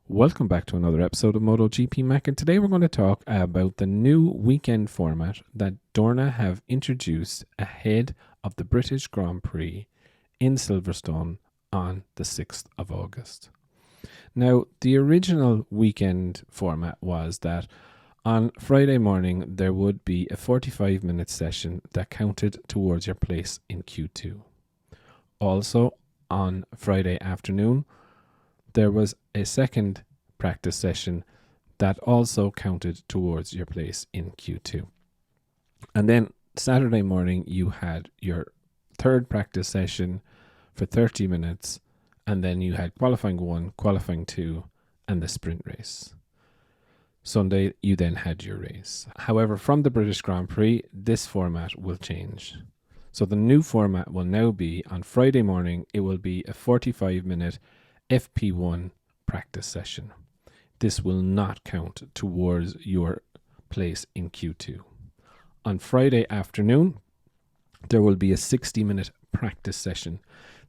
Welcome back to another episode of MotoGP Mac, and today we're going to talk about the new weekend format that Dorna have introduced ahead of the British Grand Prix in Silverstone on the 6th of August. Now, the original weekend format was that on Friday morning there would be a 45-minute session that counted towards your place in Q2. Also, on Friday afternoon, there was a second practice session that also counted towards your place in Q2. And then Saturday morning, you had your third practice session for 30 minutes, and then you had qualifying 1, qualifying 2, and the sprint race. Sunday, you then had your race. However, from the British Grand Prix, this format will change. So the new format will now be on Friday morning, it will be a 45-minute FP1 practice session. This will not count towards your place in Q2. On Friday afternoon, there will be a 60-minute practice session.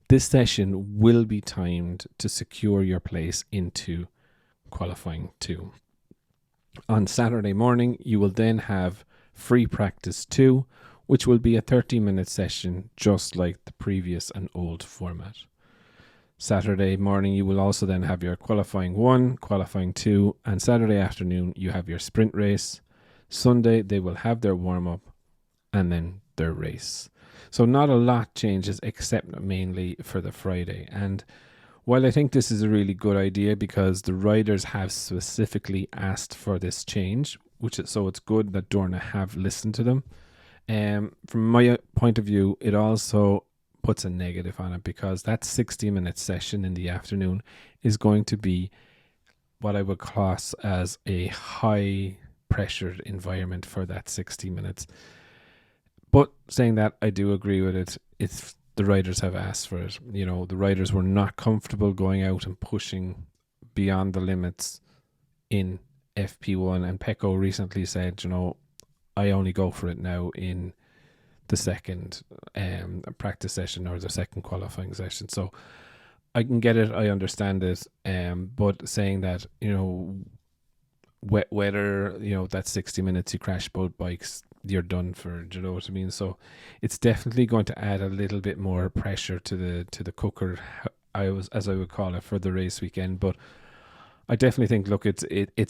This session will be timed to secure your place into qualifying 2. On Saturday morning, you will then have free practice 2, which will be a 30-minute session just like the previous and old format. Saturday morning, you will also then have your qualifying 1, qualifying 2, and Saturday afternoon, you have your sprint race. Sunday, they will have their warm-up and then their race. So not a lot changes except mainly for the Friday. And while I think this is a really good idea because the riders have specifically asked for this change, so it's good that Dorna have listened to them. From my point of view, it also puts a negative on it because that 60-minute session in the afternoon is going to be what I would class as a high pressured environment for that 60 minutes. But saying that, I do agree with it. It's the riders have asked for it. You know, the riders were not comfortable going out and pushing beyond the limits in FP1, and Pecco recently said, you know, I only go for it now in the second practice session or the second qualifying session. So I can get it, I understand it, but saying that, you know, wet weather, you know, that 60 minutes you crash both bikes, you're done for, do you know what I mean? So it's definitely going to add a little bit more pressure to the cooker, as I would call it, for the race weekend. But I definitely think, look, it's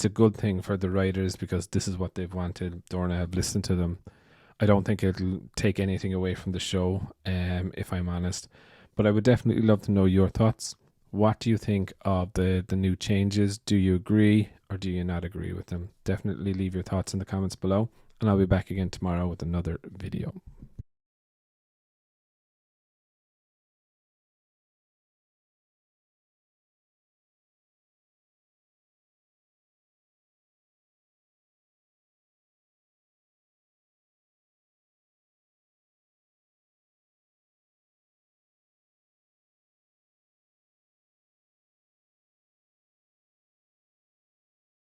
a good thing for the riders because this is what they've wanted. Dorna have listened to them. I don't think it'll take anything away from the show, if I'm honest. But I would definitely love to know your thoughts. What do you think of the new changes? Do you agree or do you not agree with them? Definitely leave your thoughts in the comments below. And I'll be back again tomorrow with another video.